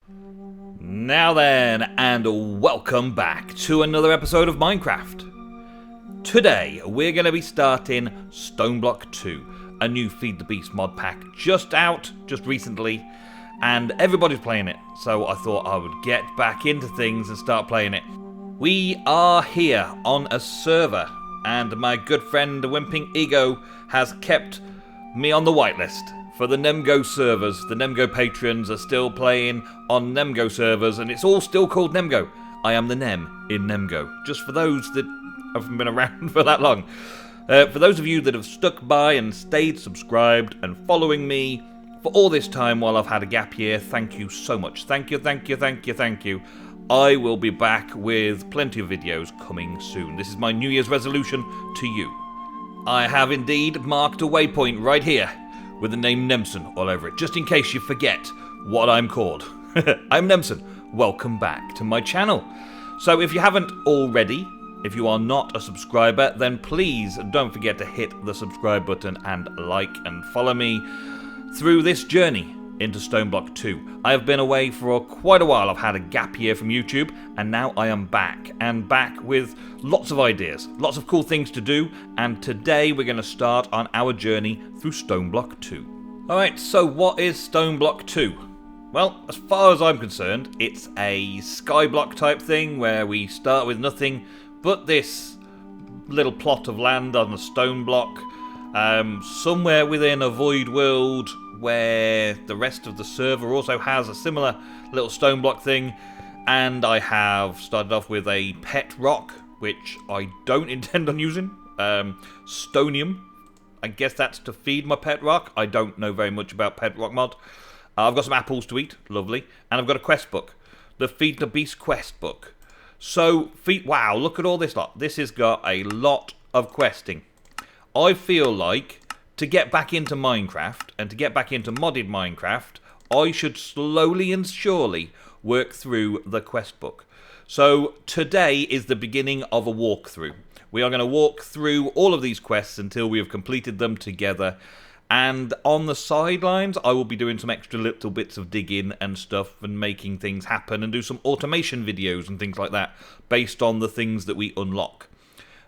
Now then, and welcome back to another episode of Minecraft. Today, we're going to be starting Stoneblock 2, a new Feed the Beast mod pack just out, just recently, and everybody's playing it, so I thought I would get back into things and start playing it. We are here on a server, and my good friend the Wimping Ego has kept me on the whitelist for the NemGo servers. The NemGo patrons are still playing on NemGo servers, and it's all still called NemGo. I am the Nem in NemGo, just for those that haven't been around for that long. For those of you that have stuck by and stayed subscribed and following me for all this time while I've had a gap year, thank you so much. Thank you, thank you, thank you, thank you. I will be back with plenty of videos coming soon. This is my New Year's resolution to you. I have indeed marked a waypoint right here with the name Nemsun all over it, just in case you forget what I'm called. I'm Nemsun. Welcome back to my channel. So if you haven't already, if you are not a subscriber, then please don't forget to hit the subscribe button and like and follow me through this journey into Stoneblock 2. I have been away for quite a while. I've had a gap year from YouTube, and now I am back, and back with lots of ideas, lots of cool things to do, and today we're going to start on our journey through Stoneblock 2. Alright, so what is Stoneblock 2? Well, as far as I'm concerned, it's a skyblock type thing where we start with nothing but this little plot of land on a stone block, somewhere within a void world where the rest of the server also has a similar little stone block thing. And I have started off with a pet rock, which I don't intend on using. Stonium. I guess that's to feed my pet rock. I don't know very much about pet rock mod. I've got some apples to eat, lovely. And I've got a quest book, the Feed the Beast quest book. So, wow, look at all this lot. This has got a lot of questing. I feel like to get back into Minecraft, and to get back into modded Minecraft, I should slowly and surely work through the quest book. So today is the beginning of a walkthrough. We are going to walk through all of these quests until we have completed them together. And on the sidelines, I will be doing some extra little bits of digging and stuff and making things happen and do some automation videos and things like that based on the things that we unlock.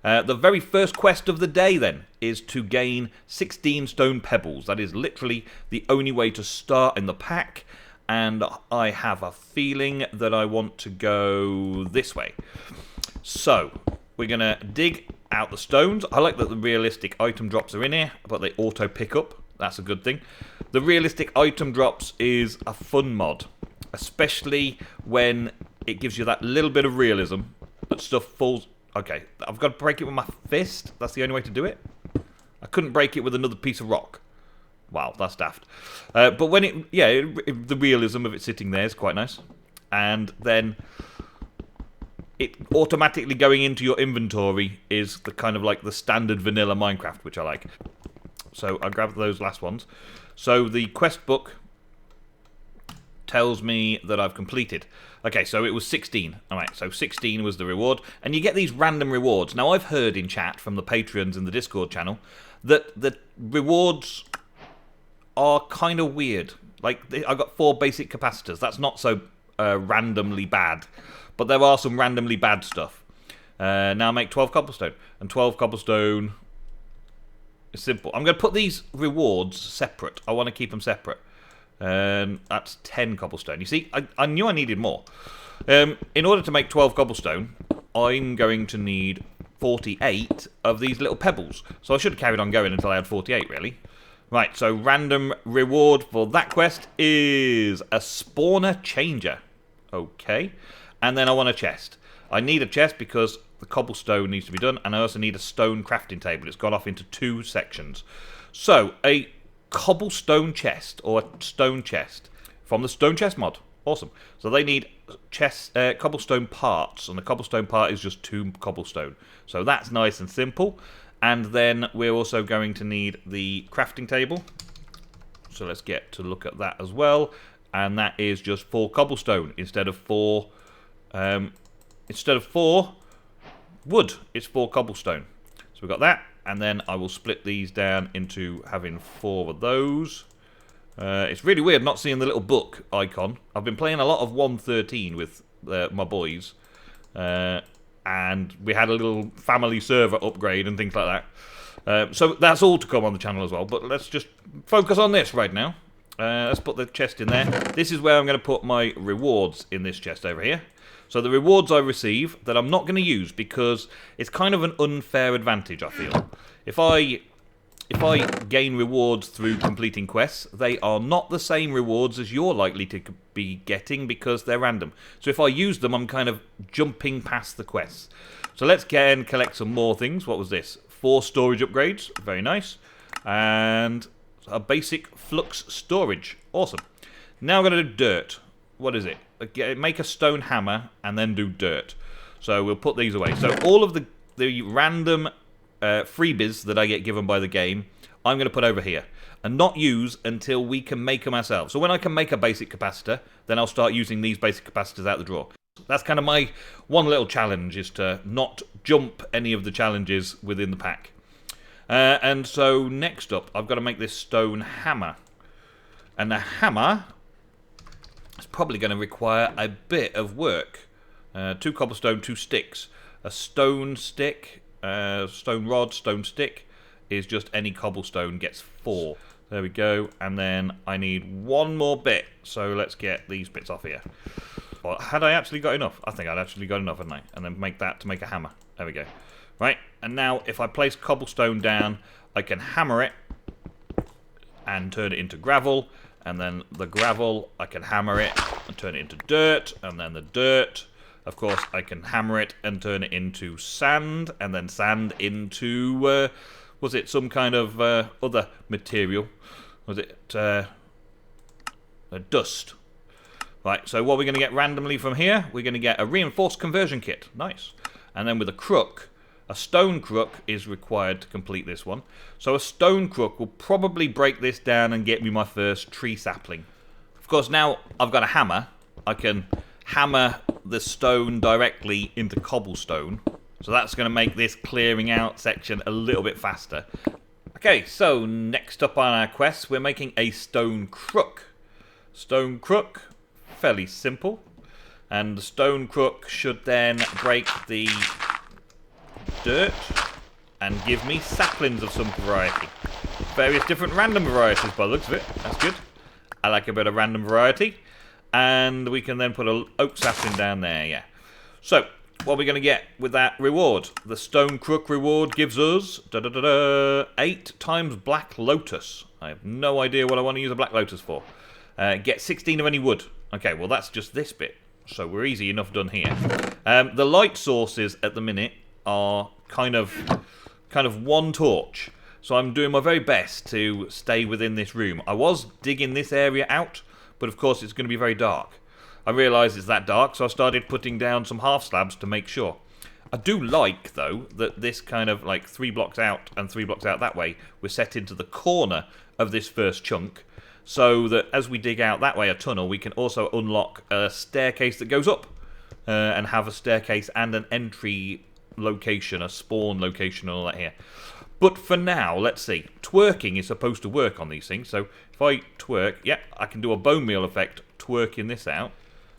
The very first quest of the day, then, is to gain 16 stone pebbles. That is literally the only way to start in the pack, and I have a feeling that I want to go this way. So, we're going to dig out the stones. I like that the realistic item drops are in here, but they auto pick up. That's a good thing. The realistic item drops is a fun mod, especially when it gives you that little bit of realism that stuff falls. Okay, I've got to break it with my fist. That's the only way to do it. I couldn't break it with another piece of rock. Wow, that's daft. But when the realism of it sitting there is quite nice. And then it automatically going into your inventory is the kind of like the standard vanilla Minecraft, which I like. So I grabbed those last ones. So the quest book tells me that I've completed. Okay, so it was 16. Alright, so 16 was the reward. And you get these random rewards. Now, I've heard in chat from the patrons in the Discord channel that the rewards are kind of weird. Like, I got 4 basic capacitors. That's not so randomly bad. But there are some randomly bad stuff. Now make 12 cobblestone. And 12 cobblestone is simple. I'm going to put these rewards separate. I want to keep them separate. That's 10 cobblestone. You see, I knew I needed more. In order to make 12 cobblestone, I'm going to need 48 of these little pebbles. So I should have carried on going until I had 48, really. Right, so random reward for that quest is a spawner changer. Okay. And then I want a chest. I need a chest because the cobblestone needs to be done, and I also need a stone crafting table. It's gone off into 2 sections. So, a cobblestone chest, or a stone chest, from the stone chest mod. Awesome. So they need cobblestone parts, and the cobblestone part is just 2 cobblestone. So that's nice and simple. And then we're also going to need the crafting table. So let's get to look at that as well. And that is just 4 cobblestone instead of 4 wood. It's 4 cobblestone. So we've got that. And then I will split these down into having 4 of those. It's really weird not seeing the little book icon. I've been playing a lot of 1.13 with my boys. And we had a little family server upgrade and things like that. So that's all to come on the channel as well. But let's just focus on this right now. Let's put the chest in there. This is where I'm going to put my rewards in this chest over here. So the rewards I receive that I'm not going to use because it's kind of an unfair advantage, I feel. If I gain rewards through completing quests, they are not the same rewards as you're likely to be getting because they're random. So if I use them, I'm kind of jumping past the quests. So let's go and collect some more things. What was this? 4 storage upgrades. Very nice. And a basic flux storage. Awesome. Now I'm going to do dirt. What is it? Make a stone hammer and then do dirt. So we'll put these away. So all of the random freebies that I get given by the game, I'm going to put over here. And not use until we can make them ourselves. So when I can make a basic capacitor, then I'll start using these basic capacitors out the drawer. That's kind of my one little challenge, is to not jump any of the challenges within the pack. And so next up, I've got to make this stone hammer. And the hammer is probably going to require a bit of work. 2 cobblestone, 2 sticks. A stone stick, stone rod, stone stick is just any cobblestone gets 4. There we go. And then I need 1 more bit. So let's get these bits off here. Well, had I actually got enough? I think I'd actually got enough, hadn't I? And then make that to make a hammer. There we go. Right, and now if I place cobblestone down, I can hammer it and turn it into gravel. And then the gravel, I can hammer it and turn it into dirt. And then the dirt, of course, I can hammer it and turn it into sand. And then sand into, was it some kind of other material? Was it dust? Right, so what we're going to get randomly from here, we're going to get a reinforced conversion kit. Nice. And then with a crook, a stone crook is required to complete this one. So a stone crook will probably break this down and get me my first tree sapling. Of course, now I've got a hammer. I can hammer the stone directly into cobblestone. So that's going to make this clearing out section a little bit faster. Okay, so next up on our quest, we're making a stone crook. Stone crook, fairly simple. And the stone crook should then break the dirt and give me saplings of some variety. Various different random varieties by the looks of it. That's good. I like a bit of random variety. And we can then put an oak sapling down there, yeah. So, what are we going to get with that reward? The stone crook reward gives us 8 times black lotus. I have no idea what I want to use a black lotus for. Get 16 of any wood. Okay, well that's just this bit. So we're easy enough done here. The light sources at the minute are kind of 1 torch. So I'm doing my very best to stay within this room. I was digging this area out, but of course it's going to be very dark. I realised it's that dark, so I started putting down some half slabs to make sure. I do like, though, that this kind of like 3 blocks out and 3 blocks out that way, we're set into the corner of this first chunk, so that as we dig out that way a tunnel, we can also unlock a staircase that goes up and have a staircase and an entry location, a spawn location and all that here. But for now, let's see. Twerking is supposed to work on these things, so if I twerk, yeah, I can do a bone meal effect twerking this out.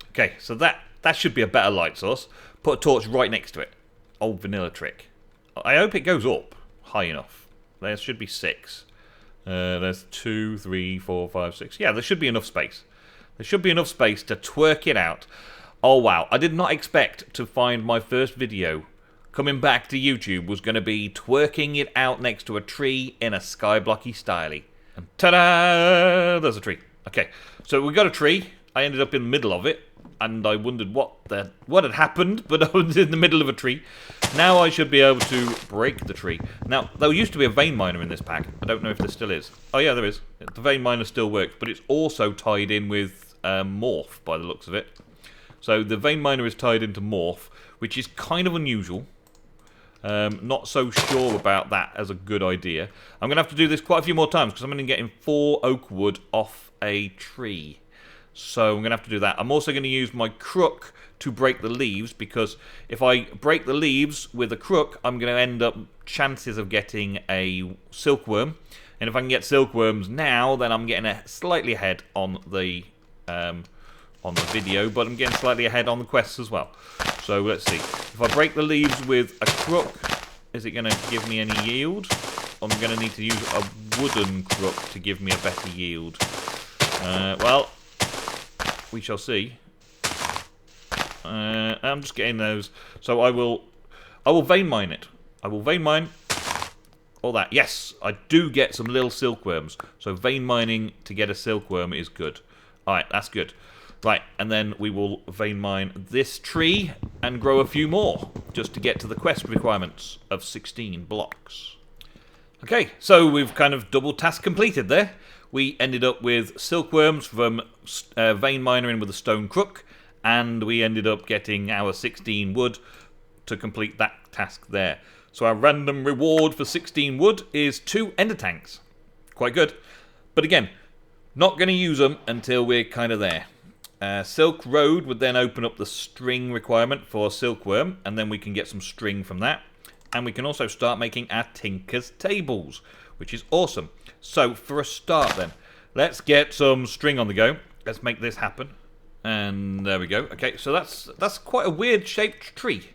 Okay, so that should be a better light source. Put a torch right next to it. Old vanilla trick. I hope it goes up high enough. There should be 6. There's 2, 3, 4, 5, 6. Yeah, there should be enough space. There should be enough space to twerk it out. Oh, wow. I did not expect to find my first video coming back to YouTube was going to be twerking it out next to a tree in a skyblocky style. And ta-da! There's a tree. Okay, so we got a tree. I ended up in the middle of it. And I wondered what had happened, but I was in the middle of a tree. Now I should be able to break the tree. Now, there used to be a vein miner in this pack. I don't know if there still is. Oh yeah, there is. The vein miner still works, but it's also tied in with morph, by the looks of it. So the vein miner is tied into morph, which is kind of unusual. Not so sure about that as a good idea. I'm going to have to do this quite a few more times, because I'm going to get 4 oak wood off a tree. So I'm going to have to do that. I'm also going to use my crook to break the leaves, because if I break the leaves with a crook, I'm going to end up chances of getting a silkworm, And if I can get silkworms now, then I'm getting slightly ahead on the video, but I'm getting slightly ahead on the quests as well. So let's see. If I break the leaves with a crook, is it going to give me any yield? I'm going to need to use a wooden crook to give me a better yield. Well, we shall see. I'm just getting those. So I will vein mine it. I will vein mine all that. Yes, I do get some little silkworms. So vein mining to get a silkworm is good. Alright, that's good. Right, and then we will vein mine this tree and grow a few more, just to get to the quest requirements of 16 blocks. Okay, so we've kind of double task completed there. We ended up with silkworms from vein mining with a stone crook, and we ended up getting our 16 wood to complete that task there. So our random reward for 16 wood is 2 ender tanks. Quite good. But again, not going to use them until we're kind of there. Silk Road would then open up the string requirement for silkworm, and then we can get some string from that. And we can also start making our Tinker's tables, which is awesome. So for a start then, let's get some string on the go. Let's make this happen. And there we go. Okay, so that's quite a weird shaped tree.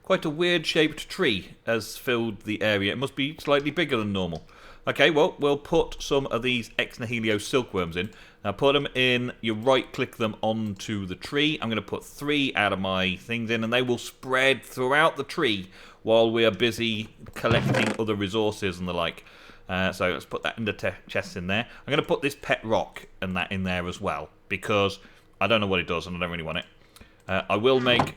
Quite a weird shaped tree has filled the area. It must be slightly bigger than normal. Okay, well, we'll put some of these ex nihilo silkworms in. Now put them in, you right-click them onto the tree. I'm going to put 3 out of my things in, and they will spread throughout the tree while we are busy collecting other resources and the like. So let's put that in the chest in there. I'm going to put this pet rock and that in there as well, because I don't know what it does and I don't really want it. I will make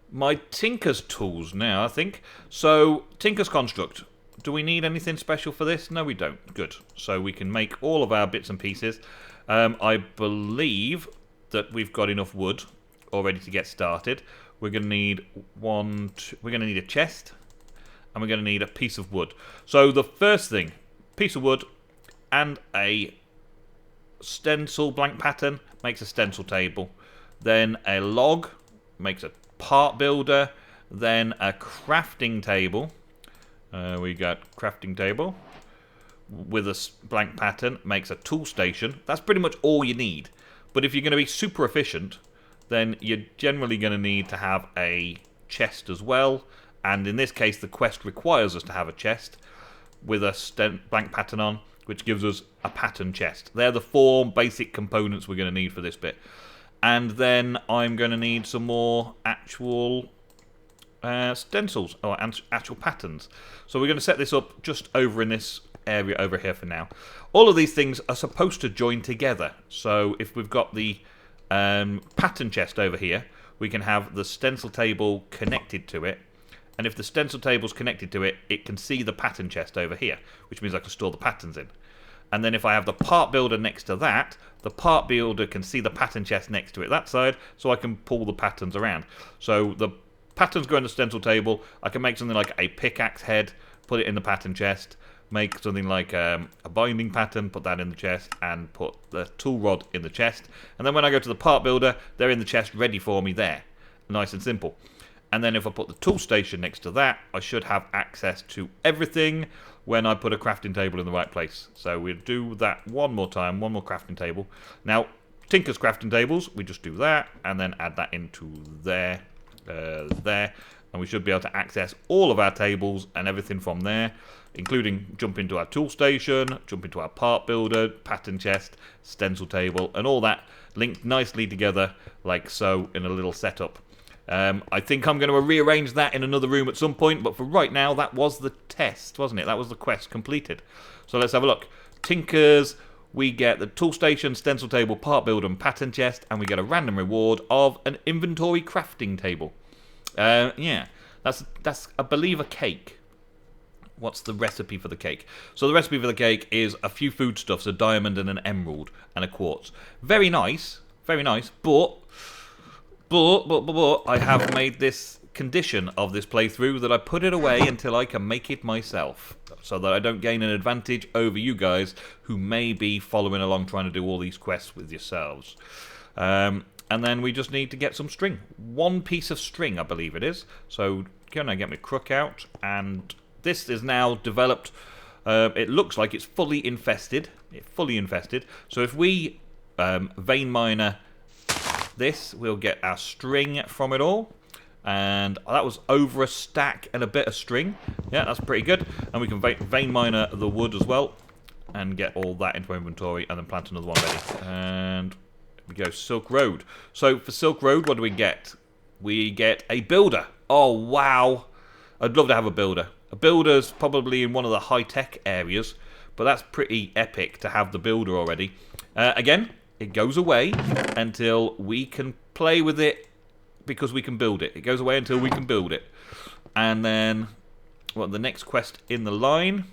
my Tinker's tools now, I think. So, Tinker's construct. Do we need anything special for this? No, we don't. Good. So we can make all of our bits and pieces. I believe that we've got enough wood already to get started. We're going to need we're going to need a chest, and we're going to need a piece of wood. So the first thing, piece of wood and a stencil blank pattern makes a stencil table. Then a log makes a part builder. Then a crafting table. We got crafting table with a blank pattern makes a tool station. That's pretty much all you need. But if you're going to be super efficient, then you're generally going to need to have a chest as well. And in this case, the quest requires us to have a chest with a blank pattern on, which gives us a pattern chest. They're the 4 basic components we're going to need for this bit. And then I'm going to need some more actual stencils, or actual patterns. So we're going to set this up just over in this area over here for now. All of these things are supposed to join together. So if we've got the pattern chest over here, we can have the stencil table connected to it. And if the stencil table's connected to it, it can see the pattern chest over here, which means I can store the patterns in. And then if I have the part builder next to that, the part builder can see the pattern chest next to it that side, so I can pull the patterns around. So the patterns go in the stencil table. I can make something like a pickaxe head, put it in the pattern chest, make something like a binding pattern, put that in the chest, and put the tool rod in the chest. And then when I go to the part builder, they're in the chest ready for me there. Nice and simple. And then if I put the tool station next to that, I should have access to everything when I put a crafting table in the right place. So we'll do that one more time, one more crafting table. Now, Tinker's crafting tables, we just do that, and then add that into there, there, and we should be able to access all of our tables and everything from there, including jump into our tool station, jump into our part builder, pattern chest, stencil table, and all that linked nicely together like so in a little setup. I think I'm going to rearrange that in another room at some point, but for right now, that was the test, wasn't it? That was the quest completed. So let's have a look. Tinker's, we get the tool station, stencil table, part builder, and pattern chest, and we get a random reward of an inventory crafting table. Yeah, that's I believe a cake. What's the recipe for the cake? So the recipe for the cake is a few foodstuffs, a diamond and an emerald and a quartz. Very nice, but I have made this condition of this playthrough that I put it away until I can make it myself, so that I don't gain an advantage over you guys who may be following along trying to do all these quests with yourselves. And then we just need to get some string. 1 piece of string, I believe it is. So can I get my crook out? And this is now developed It looks like it's fully infested. So if we vein miner this, we'll get our string from it all. And that was over a stack and a bit of string. Yeah, that's pretty good. And we can vein miner the wood as well and get all that into our inventory and then plant another one ready. And we go Silk Road. So for Silk Road, what do we get? We get a builder. Oh, wow. I'd love to have a builder. A builder's probably in one of the high-tech areas, but that's pretty epic to have the builder already. Again, it goes away until we can play with it because we can build it. It goes away until we can build it. And then, well, the next quest in the line,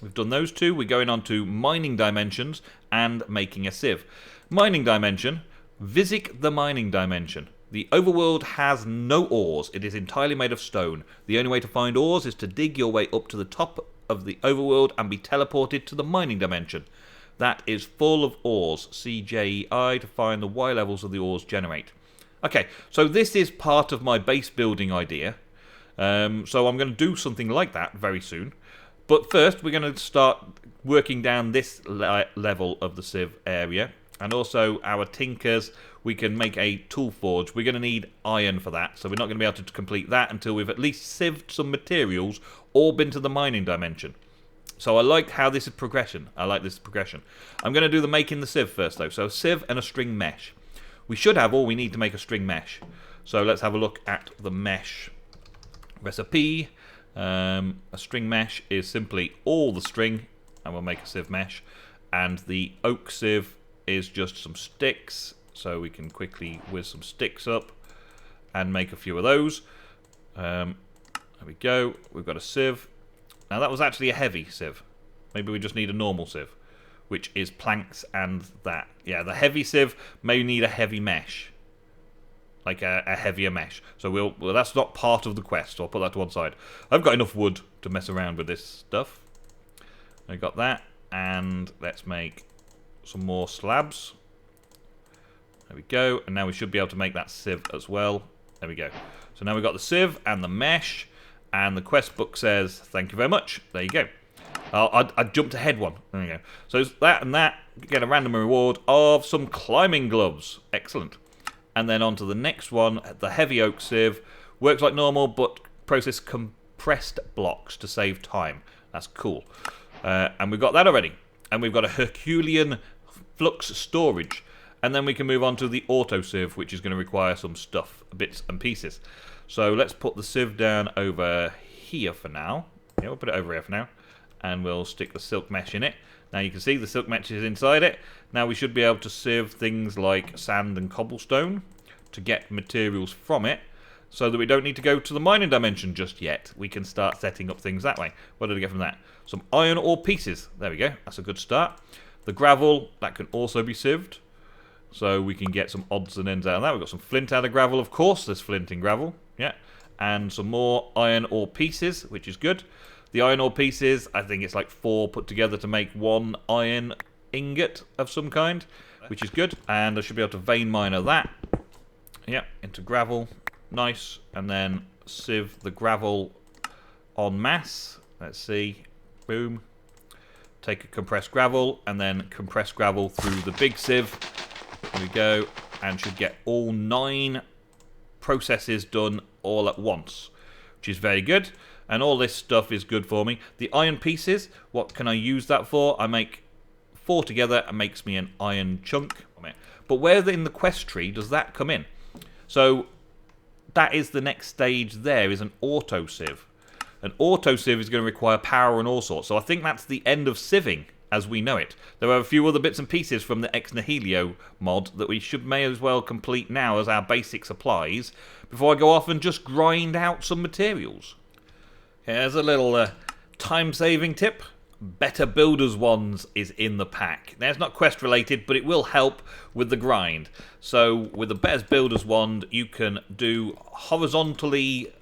we've done those two. We're going on to mining dimensions and making a sieve. Mining dimension, visit the mining dimension. The overworld has no ores. It is entirely made of stone. The only way to find ores is to dig your way up to the top of the overworld and be teleported to the mining dimension. That is full of ores. See JEI to find the Y levels of the ores generate. Okay, so this is part of my base building idea. So I'm going to do something like that very soon. But first, we're going to start working down this level of the sieve area. And also our tinkers, we can make a tool forge. We're going to need iron for that, so we're not going to be able to complete that until we've at least sieved some materials or been to the mining dimension. So I like how this is progression. I'm going to do the making the sieve first, though. So a sieve and a string mesh. We should have all we need to make a string mesh. So let's have a look at the mesh recipe. A string mesh is simply all the string, and we'll make a sieve mesh. And the oak sieve is just some sticks, so we can quickly whiz some sticks up and make a few of those. There we go. We've got a sieve. Now that was actually a heavy sieve. Maybe we just need a normal sieve, which is planks and that. Yeah, the heavy sieve may need a heavy mesh, like a heavier mesh. So well, that's not part of the quest, so I'll put that to one side. I've got enough wood to mess around with this stuff. I got that, and let's make some more slabs. There we go, and now we should be able to make that sieve as well. There we go. So now we've got the sieve and the mesh, and the quest book says thank you very much. There you go. I jumped ahead one. There we go. So that and that, get a random reward of some climbing gloves. Excellent. And then on to the next one, the heavy oak sieve. Works like normal, but process compressed blocks to save time. That's cool. And we've got that already. And we've got a Herculean flux storage. And then we can move on to the auto sieve, which is going to require some stuff, bits and pieces. So let's put the sieve down over here for now. Yeah, we'll put it over here for now. And we'll stick the silk mesh in it. Now you can see the silk mesh is inside it. Now we should be able to sieve things like sand and cobblestone to get materials from it, so that we don't need to go to the mining dimension just yet. We can start setting up things that way. What did I get from that? Some iron ore pieces. There we go. That's a good start. The gravel, that can also be sieved. So we can get some odds and ends out of that. We've got some flint out of gravel, of course. There's flint in gravel. Yeah. And some more iron ore pieces, which is good. The iron ore pieces, I think it's like 4 put together to make 1 iron ingot of some kind, which is good. And I should be able to vein miner that. Yeah, into gravel. Nice. And then sieve the gravel en masse. Let's see. Boom. Take a compressed gravel and then compress gravel through the big sieve. There we go. And should get all 9 processes done all at once, which is very good. And all this stuff is good for me. The iron pieces, what can I use that for? I make 4 together and makes me an iron chunk. But where in the quest tree does that come in? So that is the next stage there, is an auto sieve. An auto sieve is going to require power and all sorts. So I think that's the end of sieving as we know it. There are a few other bits and pieces from the Ex Nihilo mod that we may as well complete now as our basic supplies before I go off and just grind out some materials. Here's a little time-saving tip. Better Builders Wands is in the pack. Now, it's not quest related, but it will help with the grind. So, with the Better Builders Wand, you can do horizontally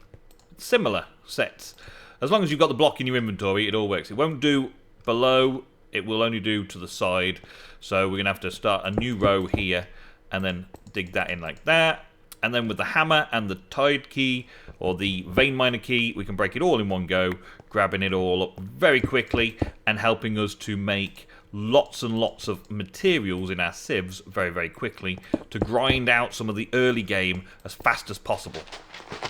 similar sets. As long as you've got the block in your inventory, it all works. It won't do below, it will only do to the side. So, we're going to have to start a new row here and then dig that in like that. and then with the hammer and the tide key, or the vein miner key, we can break it all in one go, grabbing it all up very quickly, and helping us to make lots and lots of materials in our sieves very, very quickly, to grind out some of the early game as fast as possible.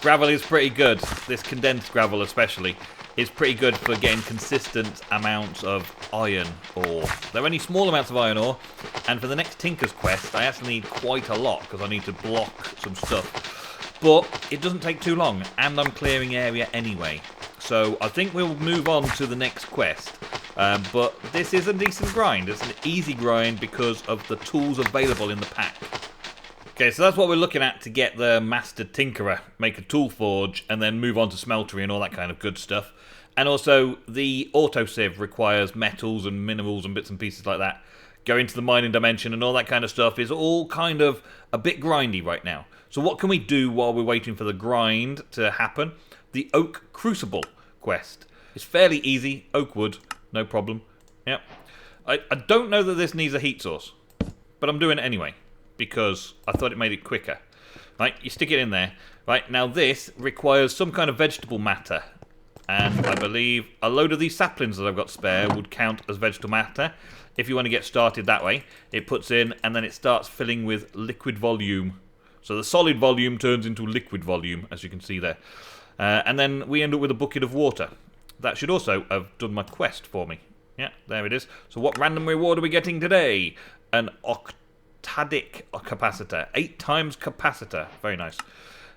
Gravel is pretty good. This condensed gravel especially is pretty good for getting consistent amounts of iron ore. They're only small amounts of iron ore, and for the next Tinker's Quest I actually need quite a lot because I need to block some stuff. But it doesn't take too long, and I'm clearing area anyway. So I think we'll move on to the next quest. But this is a decent grind. It's an easy grind because of the tools available in the pack. Okay, so that's what we're looking at to get the Master Tinkerer, make a tool forge, and then move on to smeltery and all that kind of good stuff. And also, the auto-sieve requires metals and minerals and bits and pieces like that. Going to the mining dimension and all that kind of stuff is all kind of a bit grindy right now. So what can we do while we're waiting for the grind to happen? The Oak Crucible quest. It's fairly easy. Oak wood, no problem. Yep. I don't know that this needs a heat source, but I'm doing it anyway, because I thought it made it quicker. Right, you stick it in there. Right, now this requires some kind of vegetable matter. And I believe a load of these saplings that I've got spare would count as vegetable matter. If you want to get started that way, it puts in and then it starts filling with liquid volume. So the solid volume turns into liquid volume, as you can see there. And then we end up with a bucket of water. That should also have done my quest for me. Yeah, there it is. So what random reward are we getting today? An octadic capacitor. 8 times capacitor. Very nice.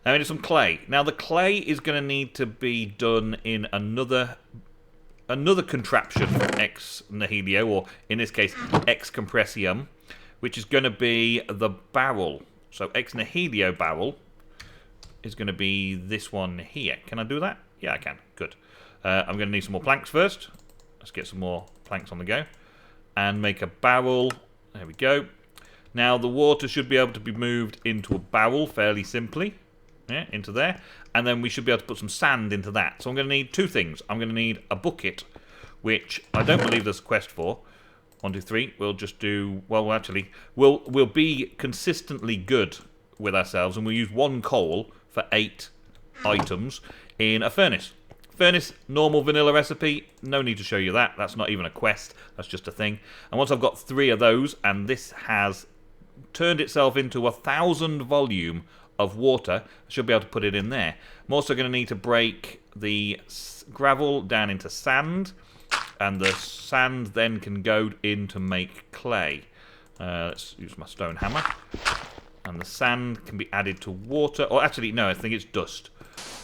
Now we need some clay. Now the clay is going to need to be done in another contraption from ex nihilo, or in this case ex compressium, which is going to be the barrel. So ex nihilo barrel is going to be this one here. Can I do that? Yeah, I can. Good. I'm going to need some more planks first. Let's get some more planks on the go. And make a barrel. There we go. Now the water should be able to be moved into a barrel fairly simply. Yeah, into there. And then we should be able to put some sand into that. So I'm going to need 2 things. I'm going to need a bucket, which I don't believe there's a quest for. 1, 2, 3. We'll just do... Well, actually, we'll be consistently good with ourselves, and we'll use 1 coal for 8 items in a furnace. Furnace, normal vanilla recipe. No need to show you that. That's not even a quest. That's just a thing. And once I've got 3 of those, and this has turned itself into 1,000 volume of water, I should be able to put it in there. I'm also going to need to break the gravel down into sand, and the sand then can go in to make clay. Let's use my stone hammer. And the sand can be added to water. Or actually, no, I think it's dust.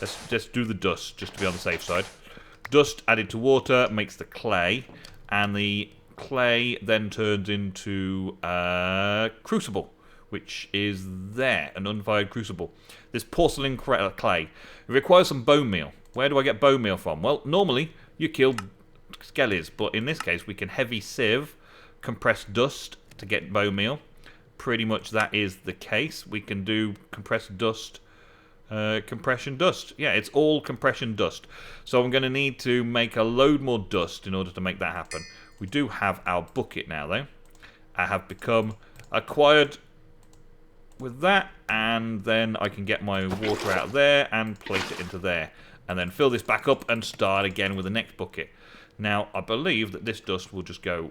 Let's just do the dust, just to be on the safe side. Dust added to water makes the clay, and the clay then turns into crucible, which is there, an unfired crucible. This porcelain clay. It requires some bone meal. Where do I get bone meal from? Well, normally you kill skellies, but in this case we can heavy sieve compressed dust to get bone meal. Pretty much that is the case. We can do compressed dust, compression dust. Yeah, it's all compression dust. So I'm going to need to make a load more dust in order to make that happen. We do have our bucket now, though. I have become acquired with that, and then I can get my water out there and place it into there, and then fill this back up and start again with the next bucket. Now I believe that this dust will just go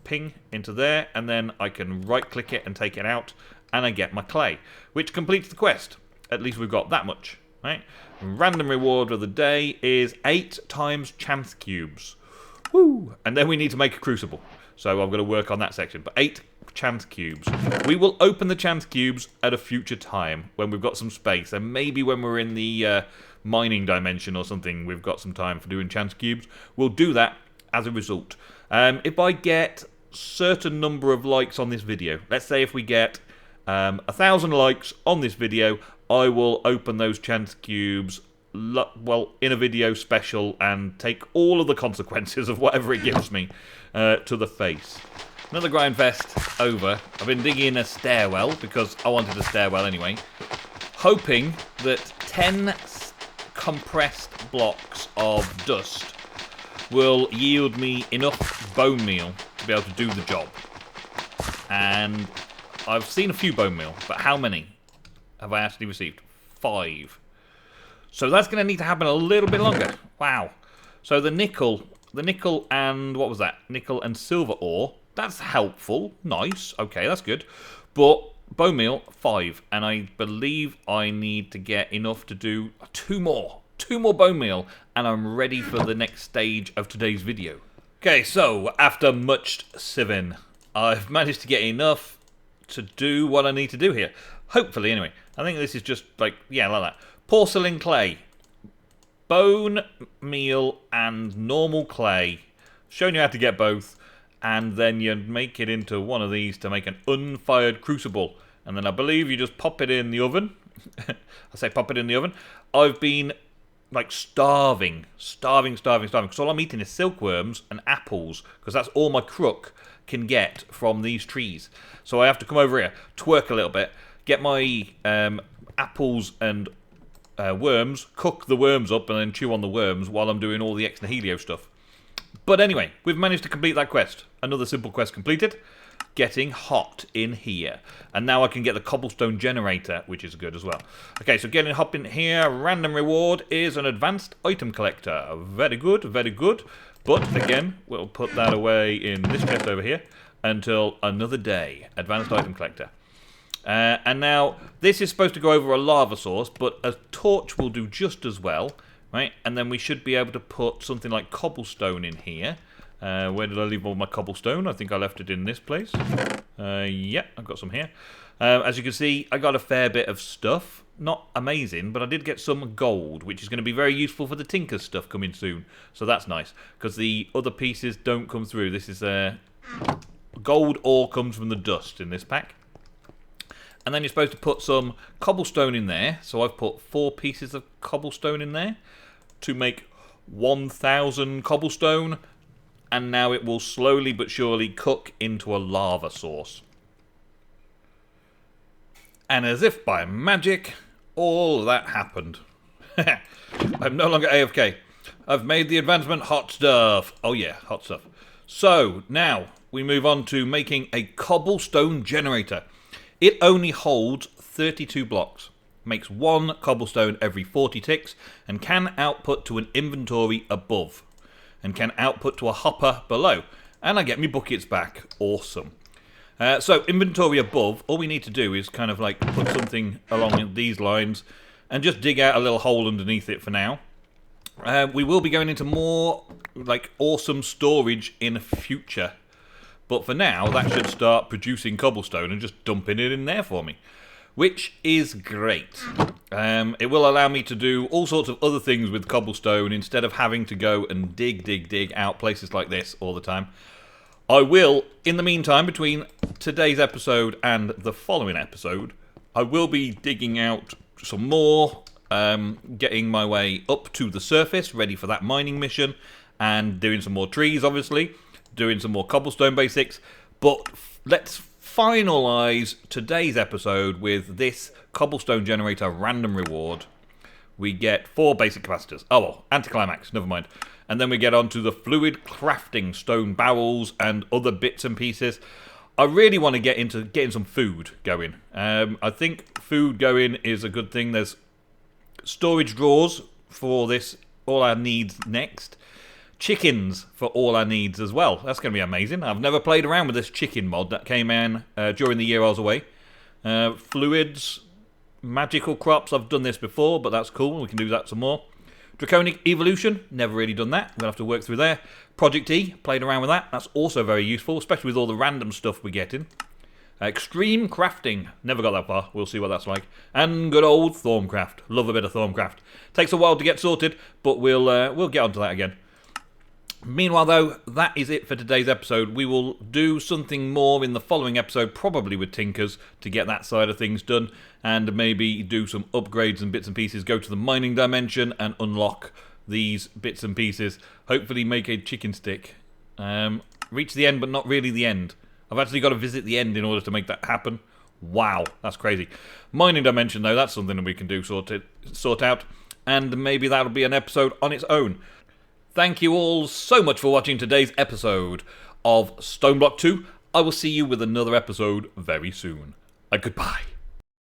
ping into there, and then I can right click it and take it out, and I get my clay, which completes the quest. At least we've got that much, right? Random reward of the day is 8 times chance cubes. Woo! And then we need to make a crucible, so I'm going to work on that section. But 8 chance cubes. We will open the chance cubes at a future time when we've got some space, and maybe when we're in the mining dimension or something, we've got some time for doing chance cubes. We'll do that as a result. If I get certain number of likes on this video, let's say if we get 1,000 likes on this video, I will open those chance cubes in a video special and take all of the consequences of whatever it gives me to the face. Another grind fest over. I've been digging a stairwell because I wanted a stairwell anyway, hoping that 10 compressed blocks of dust will yield me enough bone meal to be able to do the job. And I've seen a few bone meal, but how many? have I actually received? 5. So that's going to need to happen a little bit longer. Wow. So the nickel and, what was that? Nickel and silver ore. That's helpful. Nice. Okay, that's good. But bone meal, 5. And I believe I need to get enough to do 2 more. 2 more bone meal, and I'm ready for the next stage of today's video. Okay, so after much sieving, I've managed to get enough to do what I need to do here. Hopefully, anyway. I think this is just like, yeah, like that. Porcelain clay, bone meal, and normal clay. Showing you how to get both, and then you make it into one of these to make an unfired crucible. And then I believe you just pop it in the oven. I say pop it in the oven. I've been like starving, because all I'm eating is silkworms and apples, because that's all my crook can get from these trees. So I have to come over here, twerk a little bit, get my apples and worms, cook the worms up, and then chew on the worms while I'm doing all the ex nihilo stuff. But anyway, we've managed to complete that quest. Another simple quest completed. Getting hot in here. And now I can get the cobblestone generator, which is good as well. Okay, so getting hot in here. Random reward is an advanced item collector. Very good, very good. But again, we'll put that away in this chest over here until another day. Advanced item collector. And now, this is supposed to go over a lava source, but a torch will do just as well, right? And then we should be able to put something like cobblestone in here. Where did I leave all my cobblestone? I think I left it in this place. Yeah, I've got some here. As you can see, I got a fair bit of stuff. Not amazing, but I did get some gold, which is going to be very useful for the tinker stuff coming soon. So that's nice, because the other pieces don't come through. This is gold ore comes from the dust in this pack. And then you're supposed to put some cobblestone in there. So I've put 4 pieces of cobblestone in there to make 1,000 cobblestone. And now it will slowly but surely cook into a lava source. And as if by magic, all that happened. I'm no longer AFK. I've made the advancement hot stuff. Oh yeah, hot stuff. So, now we move on to making a cobblestone generator. It only holds 32 blocks, makes 1 cobblestone every 40 ticks, and can output to an inventory above. And can output to a hopper below. And I get my buckets back. Awesome. So, inventory above, all we need to do is kind of like put something along these lines and just dig out a little hole underneath it for now. We will be going into more like awesome storage in future. But for now, that should start producing cobblestone and just dumping it in there for me. Which is great. It will allow me to do all sorts of other things with cobblestone instead of having to go and dig out places like this all the time. I will, in the meantime, between today's episode and the following episode, I will be digging out some more, getting my way up to the surface, ready for that mining mission, and doing some more trees, obviously, doing some more cobblestone basics, but let's finalise today's episode with this cobblestone generator random reward. We get 4 basic capacitors. Oh well, anticlimax, never mind. And then we get on to the fluid crafting, stone barrels and other bits and pieces. I really want to get into getting some food going. I think food going is a good thing. There's storage drawers for this, all our needs next. Chickens for all our needs as well. That's going to be amazing. I've never played around with this chicken mod that came in during the year I was away. Fluids, magical crops. I've done this before, but that's cool. We can do that some more. Draconic evolution. Never really done that. We'll have to work through there. Project E. Played around with that. That's also very useful, especially with all the random stuff we get in. Extreme crafting. Never got that far. We'll see what that's like. And good old Thorncraft. Love a bit of Thorncraft. Takes a while to get sorted, but we'll get onto that again. Meanwhile, though, that is it for today's episode. We will do something more in the following episode, probably with Tinkers, to get that side of things done, and maybe do some upgrades and bits and pieces, go to the mining dimension and unlock these bits and pieces. Hopefully make a chicken stick. Reach the end, but not really the end. I've actually got to visit the end in order to make that happen. Wow, that's crazy. Mining dimension, though, that's something that we can do, sort out, and maybe that'll be an episode on its own. Thank you all so much for watching today's episode of Stoneblock 2. I will see you with another episode very soon. Goodbye.